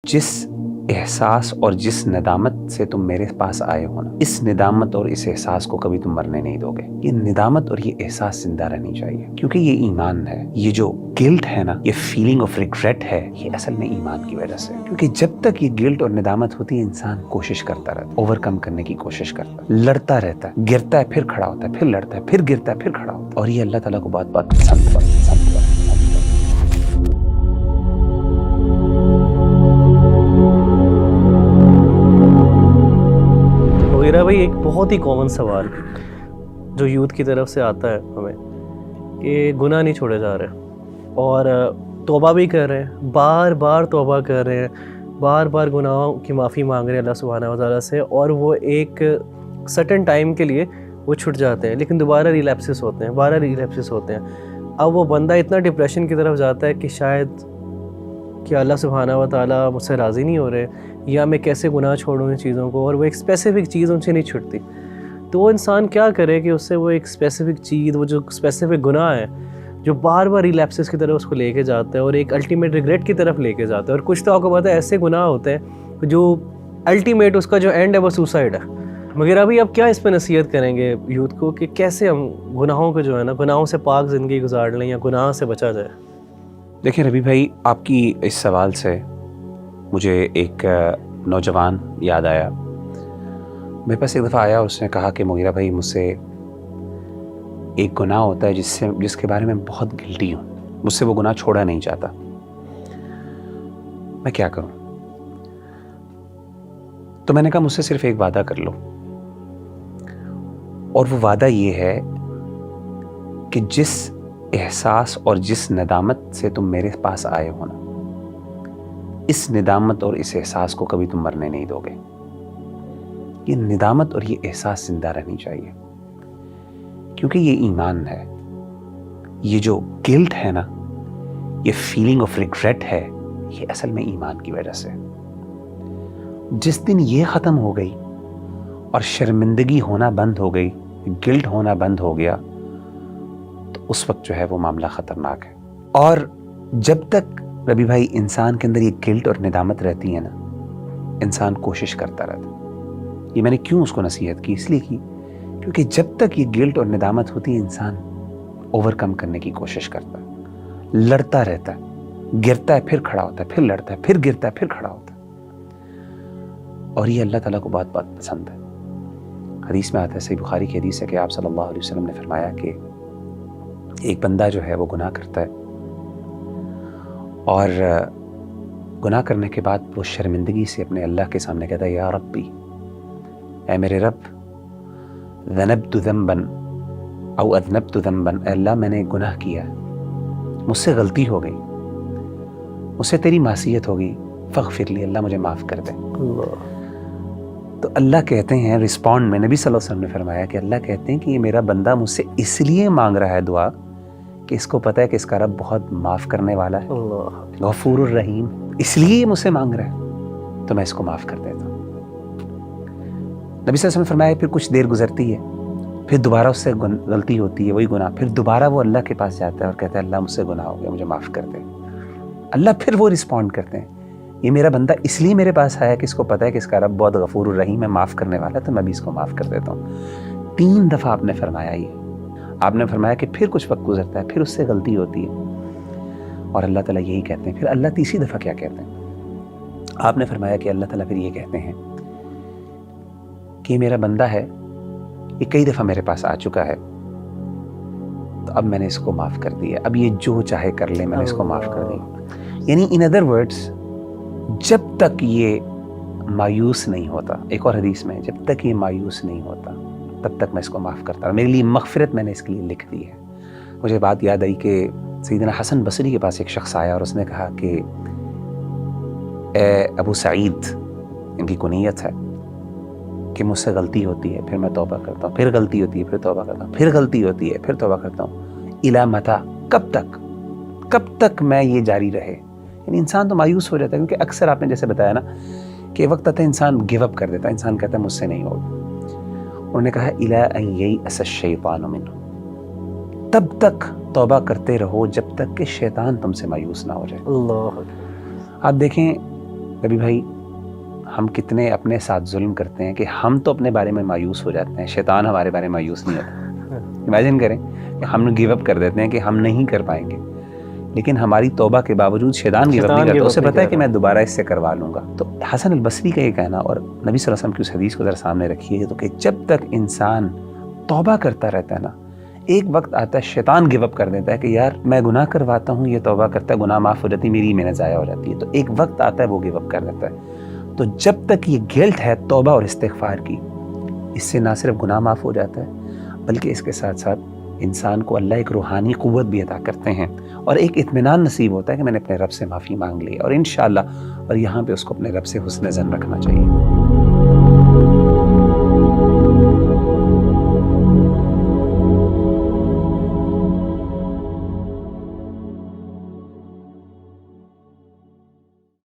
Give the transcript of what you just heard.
जिस एहसास और जिस नदामत से तुम मेरे पास आए हो ना, इस नदामत और इस एहसास को कभी तुम मरने नहीं दोगे। ये नदामत और ये एहसास जिंदा रहनी चाहिए, क्योंकि ये ईमान है। ये जो गिल्ट है ना, ये फीलिंग ऑफ रिग्रेट है, ये असल में ईमान की वजह से। क्योंकि जब तक ये गिल्ट और नदामत होती है, इंसान कोशिश करता रहता है, ओवरकम करने की कोशिश करता है, लड़ता रहता है, गिरता है, फिर खड़ा होता है, फिर लड़ता है, फिर गिरता है, फिर खड़ा होता है। और ये अल्लाह ताला को बहुत बहुत पसंद है। मेरा भाई एक बहुत ही कॉमन सवाल जो यूथ की तरफ से आता है हमें कि गुनाह नहीं छोड़े जा रहे और तौबा भी कर रहे हैं, बार बार तौबा कर रहे हैं, बार बार गुनाहों की माफ़ी मांग रहे हैं अल्लाह सुब्हानहू व तआला से, और वो एक सर्टेन टाइम के लिए वो छूट जाते हैं, लेकिन दोबारा रिलैप्सेस होते हैं। अब वो बंदा इतना डिप्रेशन की तरफ जाता है कि शायद कि अल्लाह सुब्हानहू व तआला मुझसे राज़ी नहीं हो रहे, या मैं कैसे गुनाह छोड़ूँ इन चीज़ों को, और वो एक स्पेसिफ़िक चीज़ उनसे नहीं छुटती। तो वो इंसान क्या करे कि उससे वो एक स्पेसिफ़िक चीज़, वो जो स्पेसिफ़िक गुनाह है जो बार बार रिलैप्सेस की तरफ उसको लेके जाता है और एक अल्टीमेट रिग्रेट की तरफ लेके जाता है। और कुछ तो आपको पता है ऐसे गुनाह होते हैं जो अल्टीमेट उसका जो एंड है वो सुसाइड है। मगर अभी आप क्या इस पर नसीहत करेंगे यूथ को कि कैसे हम गुनाहों को जो है ना, गुनाहों से पाक ज़िंदगी गुजार लें या गुनाह से बचा जाए? देखिए रवि भाई, आपकी इस सवाल से मुझे एक नौजवान याद आया। मेरे पास एक दफ़ा आया, उसने कहा कि मुगीरा भाई, मुझसे एक गुनाह होता है जिसके बारे में बहुत गिल्टी हूँ, मुझसे वो गुनाह छोड़ा नहीं जाता, मैं क्या करूँ? तो मैंने कहा मुझसे सिर्फ एक वादा कर लो, और वो वादा ये है कि जिस एहसास और जिस नदामत से तुम मेरे पास आए हो ना, इस नदामत और इस एहसास को कभी तुम मरने नहीं दोगे। ये नदामत और ये एहसास जिंदा रहनी चाहिए, क्योंकि ये ईमान है। ये जो गिल्ट है ना, ये फीलिंग ऑफ रिग्रेट है, ये असल में ईमान की वजह से। जिस दिन ये ख़त्म हो गई और शर्मिंदगी होना बंद हो गई, गिल्ट होना बंद हो गया, तो उस वक्त जो है वो मामला ख़तरनाक है। और जब तक रवि भाई इंसान के अंदर ये गिल्ट और निदामत रहती है ना, इंसान कोशिश करता रहता है। ये मैंने क्यों उसको नसीहत की, इसलिए की क्योंकि जब तक ये गिल्ट और निदामत होती है, इंसान ओवरकम करने की कोशिश करता है, लड़ता रहता है, गिरता है, फिर खड़ा होता है, फिर लड़ता है, फिर गिरता है, फिर खड़ा होता है। और ये अल्लाह ताला को बहुत बहुत पसंद है। हदीस में आता है, सही बुखारी की हदीस है कि आप सल्लल्लाहु अलैहि वसल्लम ने फरमाया कि एक बंदा जो है वो गुनाह करता है, और गुनाह करने के बाद वो शर्मिंदगी से अपने अल्लाह के सामने कहता है, या रब्बी, ऐ मेरे रब, ज़नब्तु ज़ंबन औ अज़नब्तु ज़ंबन, अल्लाह मैंने गुनाह किया, मुझसे गलती हो गई, मुझसे तेरी मासियत हो गई, फ़ग़फ़िर ली, अल्लाह मुझे माफ़ कर दे। तो अल्लाह कहते हैं, रिस्पॉन्ड में नबी सल्लल्लाहु अलैहि वसल्लम ने फरमाया कि अल्लाह कहते हैं कि ये मेरा बंदा मुझसे इसलिए मांग रहा है दुआ कि इसको पता है कि इसका रब बहुत माफ़ करने वाला है, गफूरुर रहीम, इसलिए मुझसे मांग रहा है, तो मैं इसको माफ़ कर देता हूँ। नबी सल्लल्लाहु अलैहि वसल्लम ने फरमाया, फिर कुछ देर गुजरती है, फिर दोबारा उससे गलती होती है, वही गुनाह, फिर दोबारा वो अल्लाह के पास जाता है और कहता है, अल्लाह मुझसे गुनाह हो गया, मुझे माफ़ कर दे। अल्लाह फिर वो रिस्पॉन्ड करते हैं, ये मेरा बंदा इसलिए मेरे पास आया कि इसको पता है कि इसका रब बहुत गफूरुर रहीम है, माफ़ करने वाला है, तो मैं भी इसको माफ़ कर देता हूँ। 3 दफ़ा आपने फरमाया ये। आपने फरमाया कि फिर कुछ वक्त गुजरता है, फिर उससे गलती होती है, और अल्लाह ताला यही कहते हैं। फिर अल्लाह तीसरी दफ़ा क्या कहते हैं? आपने फरमाया कि अल्लाह ताला फिर ये कहते हैं कि मेरा बंदा है, ये कई दफ़ा मेरे पास आ चुका है, तो अब मैंने इसको माफ़ कर दिया, अब ये जो चाहे कर ले, मैंने इसको माफ़ कर दिया। यानी इन अदर वर्ड्स, जब तक ये मायूस नहीं होता, एक और हदीस में, जब तक ये मायूस नहीं होता तब तक मैं इसको माफ़ करता, मेरे लिए मग़फ़िरत मैंने इसके लिए लिख दी है। मुझे बात याद आई कि सैयदना हसन बसरी के पास एक शख्स आया और उसने कहा कि ए अबू सईद, इनकी कुनियत है, कि मुझसे गलती होती है, फिर मैं तौबा करता हूँ, फिर गलती होती है, फिर तौबा करता हूँ, फिर गलती होती है, फिर तौबा करता हूँ, इला मता, कब तक मैं ये जारी रहे? यानी इंसान तो मायूस हो जाता है, क्योंकि अक्सर आपने जैसे बताया ना कि वक्त आता है इंसान गिव अप कर देता है, इंसान कहता है मुझसे नहीं होगा। उन्होंने कहा, इला अन ययअस अश-शैतानु मिन्हु, तब तक तौबा करते रहो जब तक कि शैतान तुमसे मायूस ना हो जाए। अल्लाह। आप देखें, کبھی بھائی ہم کتنے اپنے ساتھ ظلم کرتے ہیں کہ ہم تو اپنے بارے میں مایوس ہو جاتے ہیں, شیطان ہمارے بارے میں مایوس نہیں ہوتا. امیجن کریں کہ ہم گیو اپ کر دیتے ہیں کہ ہم نہیں کر پائیں گے, لیکن ہماری توبہ کے باوجود شیطان گیو اپ نہیں کرتا, اسے پتہ ہے کہ میں دوبارہ اس سے کروا لوں گا. تو حسن البصری کا یہ کہنا, اور نبی صلی اللہ علیہ وسلم کی اس حدیث کو ذرا سامنے رکھیے, تو کہ جب تک انسان توبہ کرتا رہتا ہے نا, ایک وقت آتا ہے شیطان گیو اپ کر دیتا ہے کہ یار میں گناہ کرواتا ہوں, یہ توبہ کرتا ہے, گناہ معاف ہو جاتی, میری محنت ضائع ہو جاتی ہے. تو ایک وقت آتا ہے وہ گیو اپ کر دیتا ہے. تو جب تک یہ گلٹ ہے توبہ اور استغفار کی, اس سے نہ صرف گناہ معاف ہو جاتا ہے بلکہ اس کے ساتھ ساتھ انسان کو اللہ ایک روحانی قوت بھی عطا کرتے ہیں, اور ایک اطمینان نصیب ہوتا ہے کہ میں نے اپنے رب سے معافی مانگ لی, اور انشاءاللہ اور یہاں پہ اس کو اپنے رب سے حسن ظن رکھنا چاہیے.